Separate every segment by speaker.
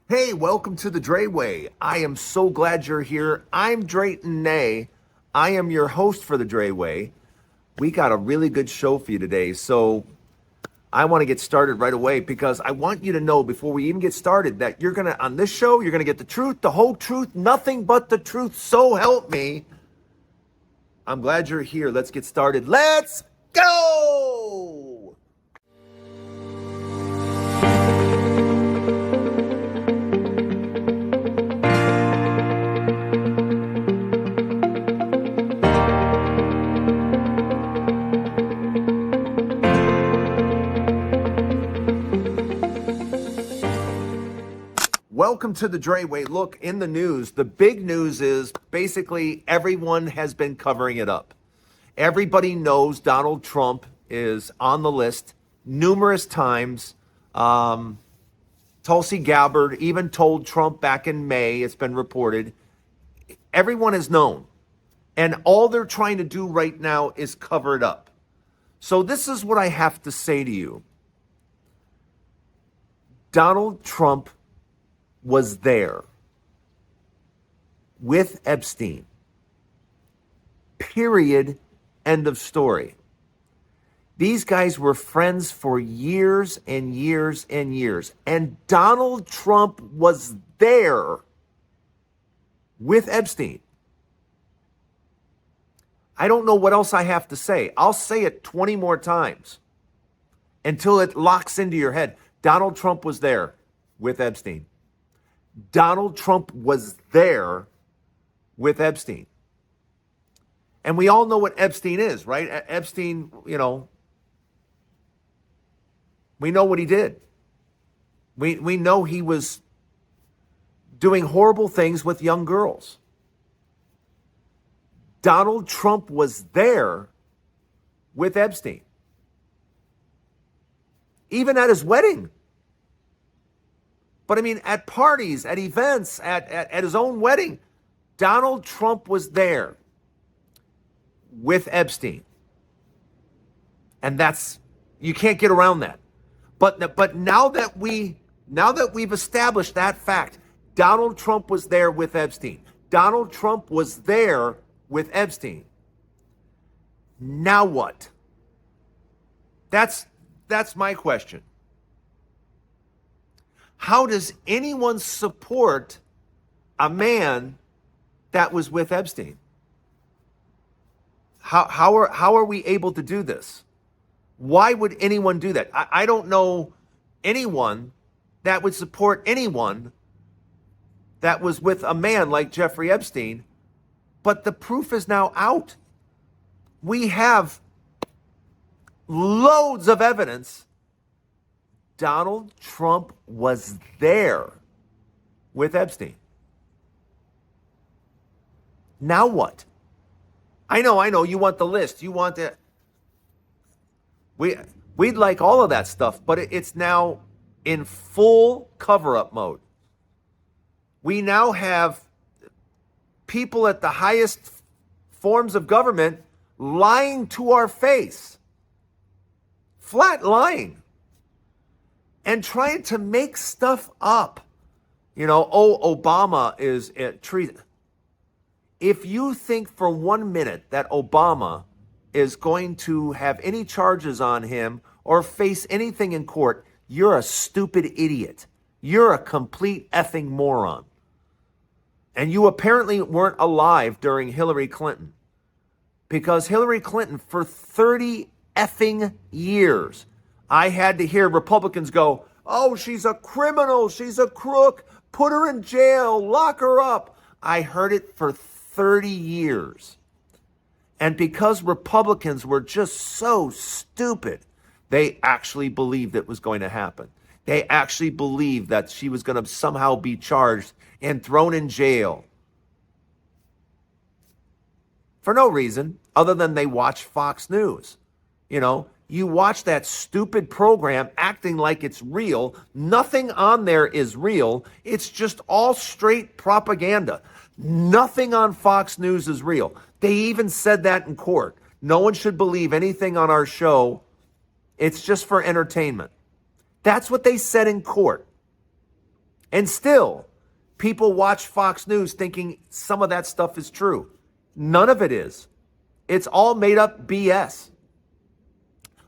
Speaker 1: Hey, welcome to the Dray Way. I am so glad you're here. I'm Drayton Nay. I am your host for the Dray Way. We got a really good show for you today, so I want to get started right away because I want you to know before we even get started that on this show, you're gonna get the truth, the whole truth, nothing but the truth. So help me. I'm glad you're here. Let's get started. Let's go! Welcome to the Dray Way. Look, in the news, the big news is basically everyone has been covering it up. Everybody knows Donald Trump is on the list numerous times. Tulsi Gabbard even told Trump back in May, it's been reported. Everyone has known. And all they're trying to do right now is cover it up. So this is what I have to say to you. Donald Trump was there with Epstein. Period. End of story. These guys were friends for years and years and years. And Donald Trump was there with Epstein. I don't know what else I have to say. I'll say it 20 more times until it locks into your head. Donald Trump was there with Epstein. Donald Trump was there with Epstein. And we all know what Epstein is, right? Epstein, we know what he did. We know he was doing horrible things with young girls. Donald Trump was there with Epstein. Even at his wedding. But I mean, at parties, at events, at his own wedding, Donald Trump was there with Epstein. And you can't get around that. But now that we've established that fact, Donald Trump was there with Epstein. Donald Trump was there with Epstein. Now what? That's my question. How does anyone support a man that was with Epstein? How are we able to do this? Why would anyone do that? I don't know anyone that would support anyone that was with a man like Jeffrey Epstein, but the proof is now out. We have loads of evidence. Donald Trump was there with Epstein. Now what? I know, you want the list. You want the... We'd like all of that stuff, but it's now in full cover-up mode. We now have people at the highest forms of government lying to our face. Flat lying. And trying to make stuff up. Obama is treason. If you think for 1 minute that Obama is going to have any charges on him or face anything in court, you're a stupid idiot. You're a complete effing moron. And you apparently weren't alive during Hillary Clinton. Because Hillary Clinton, for 30 effing years, I had to hear Republicans go, oh, she's a criminal, she's a crook, put her in jail, lock her up. I heard it for 30 years. And because Republicans were just so stupid, they actually believed it was going to happen. They actually believed that she was going to somehow be charged and thrown in jail. For no reason other than they watch Fox News. You watch that stupid program acting like it's real. Nothing on there is real. It's just all straight propaganda. Nothing on Fox News is real. They even said that in court. No one should believe anything on our show. It's just for entertainment. That's what they said in court. And still, people watch Fox News thinking some of that stuff is true. None of it is. It's all made up BS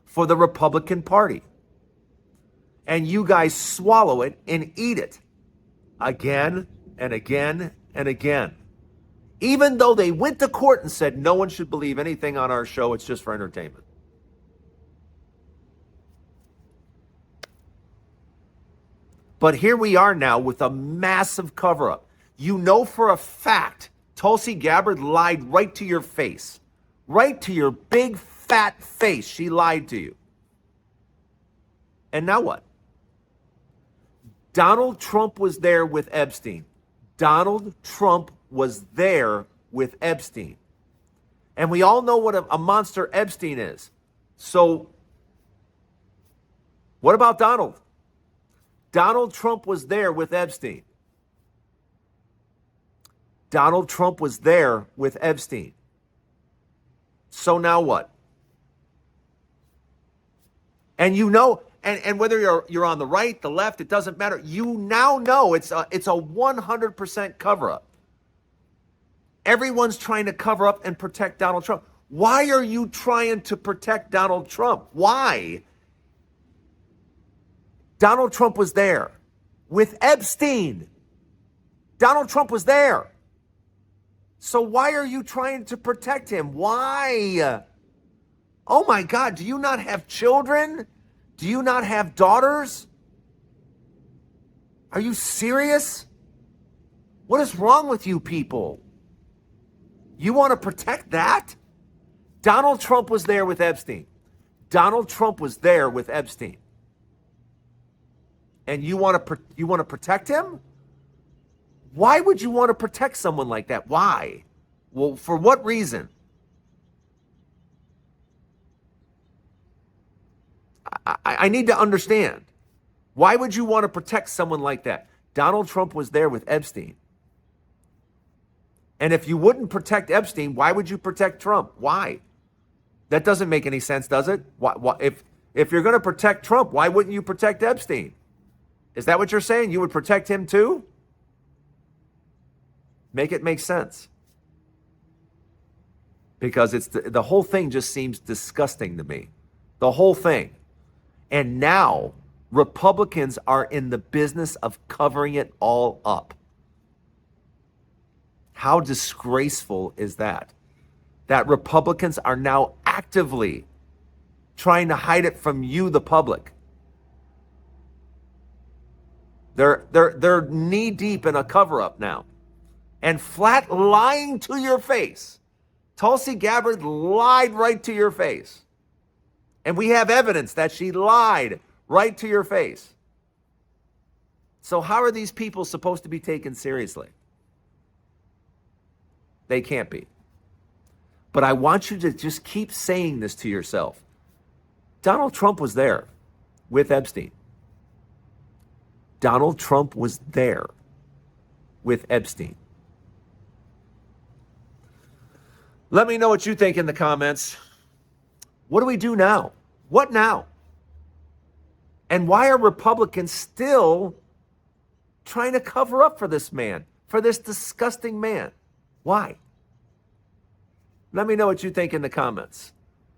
Speaker 1: for the Republican Party. And you guys swallow it and eat it again and again and again. Even though they went to court and said no one should believe anything on our show, it's just for entertainment. But here we are now with a massive cover-up. You know for a fact Tulsi Gabbard lied right to your face. Right to your big fat face. She lied to you. And now what? Donald Trump was there with Epstein. Donald Trump was there with Epstein. And we all know what a monster Epstein is. So what about Donald? Donald Trump was there with Epstein. Donald Trump was there with Epstein. So now what? And you know, and whether you're on the right, the left, it doesn't matter. You now know it's a 100% cover-up. Everyone's trying to cover up and protect Donald Trump. Why are you trying to protect Donald Trump? Why? Donald Trump was there with Epstein. Donald Trump was there. So why are you trying to protect him? Why? Oh my God, do you not have children? Do you not have daughters? Are you serious? What is wrong with you people? You want to protect that? Donald Trump was there with Epstein. Donald Trump was there with Epstein. And you want to protect him? Why would you want to protect someone like that? Why? Well, for what reason? I need to understand. Why would you want to protect someone like that? Donald Trump was there with Epstein. And if you wouldn't protect Epstein, why would you protect Trump? Why? That doesn't make any sense, does it? Why, if you're going to protect Trump, why wouldn't you protect Epstein? Is that what you're saying? You would protect him too? Make it make sense. Because it's the whole thing just seems disgusting to me. The whole thing. And now Republicans are in the business of covering it all up. How disgraceful is that? That Republicans are now actively trying to hide it from you, the public. They're knee deep in a cover-up now. And flat lying to your face. Tulsi Gabbard lied right to your face. And we have evidence that she lied right to your face. So how are these people supposed to be taken seriously? They can't be. But I want you to just keep saying this to yourself. Donald Trump was there with Epstein. Donald Trump was there with Epstein. Let me know what you think in the comments. What do we do now? What now? And why are Republicans still trying to cover up for this man, for this disgusting man? Why? Let me know what you think in the comments.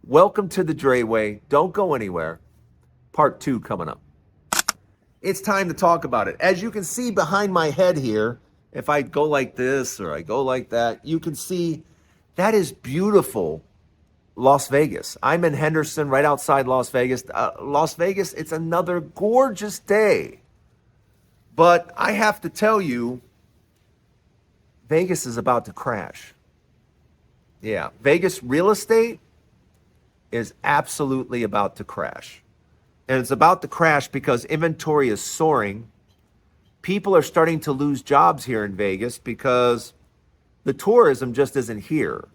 Speaker 1: Welcome to the Dray Way. Don't go anywhere. Part 2 coming up. It's time to talk about it. As you can see behind my head here, if I go like this or I go like that, you can see that is beautiful Las Vegas. I'm in Henderson, right outside Las Vegas. Las Vegas, it's another gorgeous day. But I have to tell you, Vegas is about to crash. Yeah, Vegas real estate is absolutely about to crash. And it's about to crash because inventory is soaring. People are starting to lose jobs here in Vegas because the tourism just isn't here.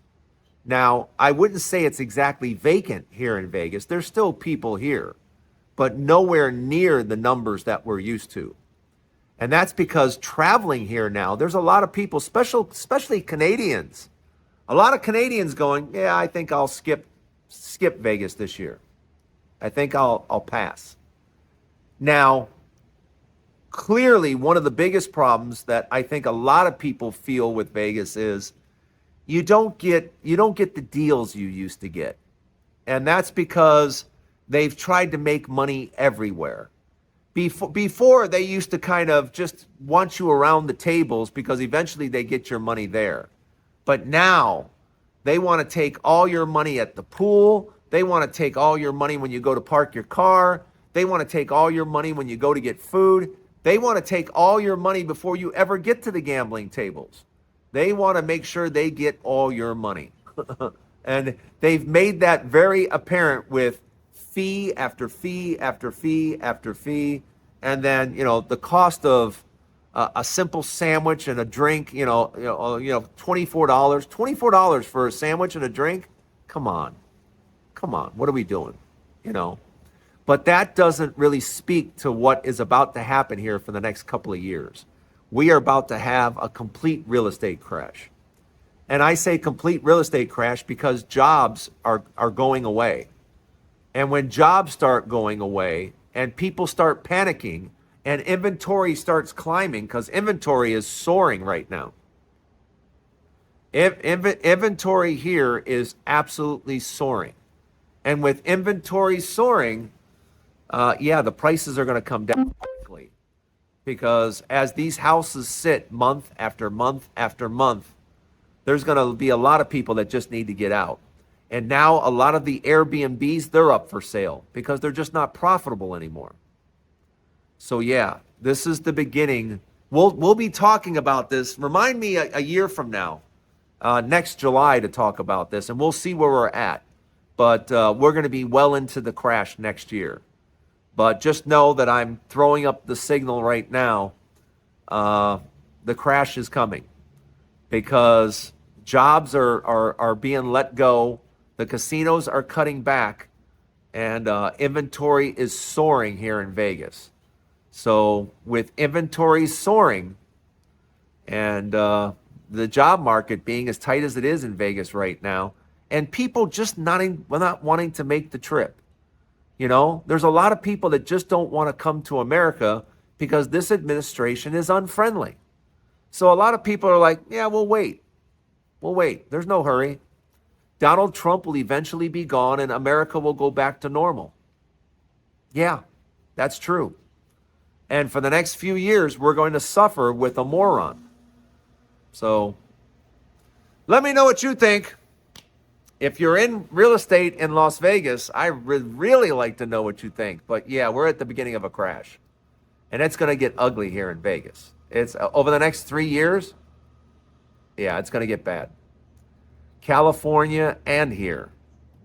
Speaker 1: Now, I wouldn't say it's exactly vacant here in Vegas. There's still people here, but nowhere near the numbers that we're used to. And that's because traveling here now, there's a lot of people, especially Canadians. A lot of Canadians going, yeah, I think I'll skip Vegas this year. I think I'll pass. Now, clearly one of the biggest problems that I think a lot of people feel with Vegas is you don't get the deals you used to get. And that's because they've tried to make money everywhere. Before they used to kind of just want you around the tables because eventually they get your money there. But now they want to take all your money at the pool. They want to take all your money when you go to park your car. They want to take all your money when you go to get food. They want to take all your money before you ever get to the gambling tables. They want to make sure they get all your money. And they've made that very apparent with fee after fee after fee after fee. And then, the cost of a simple sandwich and a drink, $24. $24 for a sandwich and a drink? Come on. Come on. What are we doing? But that doesn't really speak to what is about to happen here for the next couple of years. We are about to have a complete real estate crash. And I say complete real estate crash because jobs are going away. And when jobs start going away and people start panicking and inventory starts climbing, because inventory is soaring right now. Inventory here is absolutely soaring. And with inventory soaring, the prices are going to come down quickly. Because as these houses sit month after month after month, there's going to be a lot of people that just need to get out. And now a lot of the Airbnbs, they're up for sale because they're just not profitable anymore. So this is the beginning. We'll be talking about this. Remind me a year from now, next July, to talk about this, and we'll see where we're at. But we're going to be well into the crash next year. But just know that I'm throwing up the signal right now. The crash is coming because jobs are being let go. The casinos are cutting back, and inventory is soaring here in Vegas. So with inventory soaring and the job market being as tight as it is in Vegas right now, and people just not wanting to make the trip. There's a lot of people that just don't want to come to America because this administration is unfriendly. So a lot of people are like, we'll wait. We'll wait. There's no hurry. Donald Trump will eventually be gone and America will go back to normal. Yeah, that's true. And for the next few years, we're going to suffer with a moron. So let me know what you think. If you're in real estate in Las Vegas, I would really like to know what you think. But we're at the beginning of a crash. And it's going to get ugly here in Vegas. It's over the next 3 years. It's going to get bad. California and here.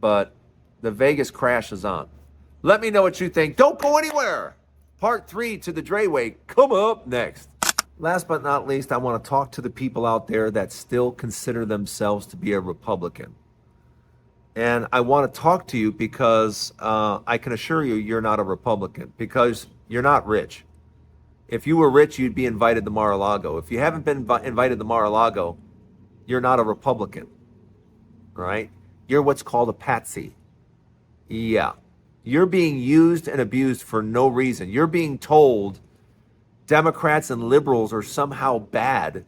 Speaker 1: But the Vegas crash is on. Let me know what you think. Don't go anywhere. Part 3 to the Dray Way come up next. Last but not least, I want to talk to the people out there that still consider themselves to be a Republican. And I want to talk to you because I can assure you you're not a Republican because you're not rich. If you were rich, you'd be invited to Mar-a-Lago. If you haven't been invited to Mar-a-Lago, you're not a Republican, right? You're what's called a patsy. You're being used and abused for no reason. You're being told Democrats and liberals are somehow bad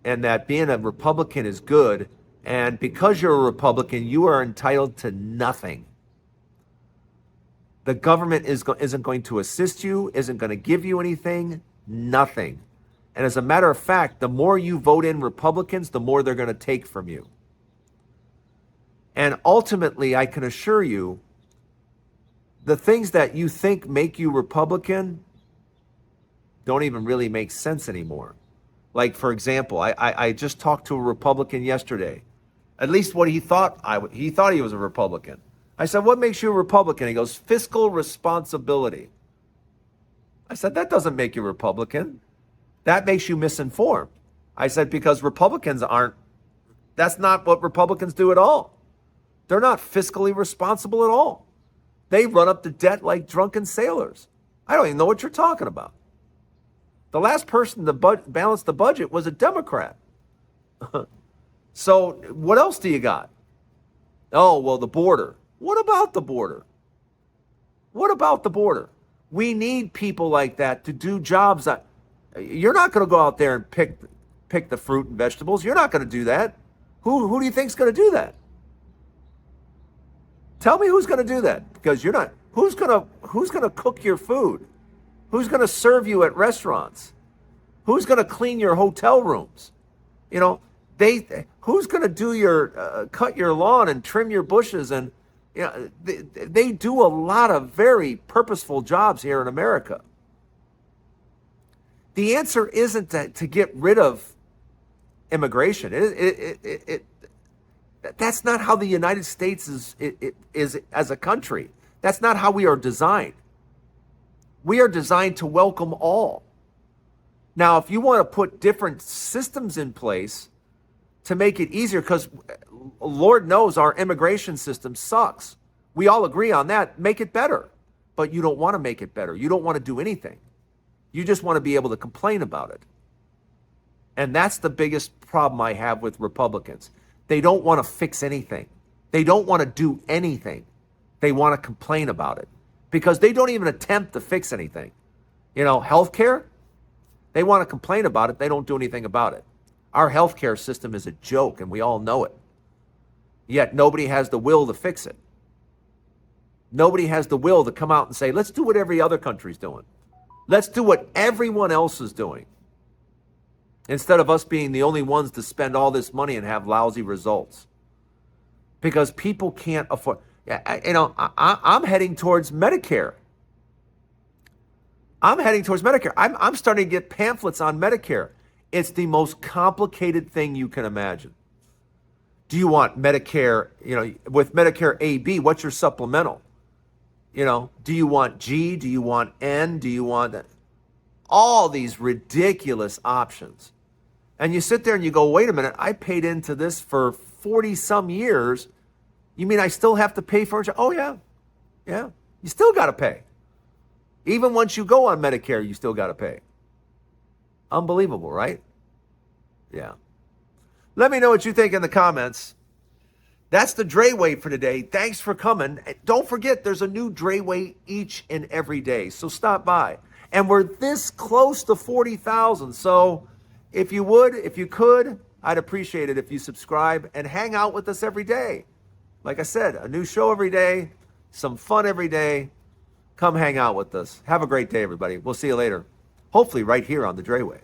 Speaker 1: and that being a Republican is good. And because you're a Republican, you are entitled to nothing. The government isn't going to assist you, isn't going to give you anything, nothing. And as a matter of fact, the more you vote in Republicans, the more they're going to take from you. And ultimately, I can assure you, the things that you think make you Republican don't even really make sense anymore. Like, for example, I just talked to a Republican yesterday. At least what he thought he thought he was a Republican. I said, what makes you a Republican? He goes, fiscal responsibility. I said, that doesn't make you a Republican. That makes you misinformed. I said, because Republicans that's not what Republicans do at all. They're not fiscally responsible at all. They run up the debt like drunken sailors. I don't even know what you're talking about. The last person to balance the budget was a Democrat. So what else do you got? Oh, well, the border. What about the border? What about the border? We need people like that to do jobs. You're not going to go out there and pick the fruit and vegetables. You're not going to do that. Who do you think's going to do that? Tell me who's going to do that, because you're not. Who's going to cook your food? Who's going to serve you at restaurants? Who's going to clean your hotel rooms? You know, who's going to do your cut your lawn and trim your bushes? And you know, they do a lot of very purposeful jobs here in America. The answer isn't to get rid of immigration. That's not how the United States is as a country. That's not how we are designed. We are designed to welcome all. Now, if you want to put different systems in place to make it easier, because Lord knows our immigration system sucks. We all agree on that. Make it better. But you don't want to make it better. You don't want to do anything. You just want to be able to complain about it. And that's the biggest problem I have with Republicans. They don't want to fix anything. They don't want to do anything. They want to complain about it because they don't even attempt to fix anything. You know, healthcare, they want to complain about it. They don't do anything about it. Our healthcare system is a joke, and we all know it. Yet nobody has the will to fix it. Nobody has the will to come out and say, let's do what every other country's doing. Let's do what everyone else is doing. Instead of us being the only ones to spend all this money and have lousy results. Because people can't afford. I'm heading towards Medicare. I'm starting to get pamphlets on Medicare. It's the most complicated thing you can imagine. Do you want Medicare, with Medicare A, B, what's your supplemental? Do you want G? Do you want N? Do you want all these ridiculous options? And you sit there and you go, wait a minute, I paid into this for 40 some years. You mean I still have to pay for it? Oh, yeah. Yeah. You still got to pay. Even once you go on Medicare, you still got to pay. Unbelievable, right? Yeah. Let me know what you think in the comments. That's the Dray Way for today. Thanks for coming. Don't forget, there's a new Dray Way each and every day. So stop by. And we're this close to 40,000. So if you could, I'd appreciate it if you subscribe and hang out with us every day. Like I said, a new show every day, some fun every day. Come hang out with us. Have a great day, everybody. We'll see you later. Hopefully right here on the Dray Way.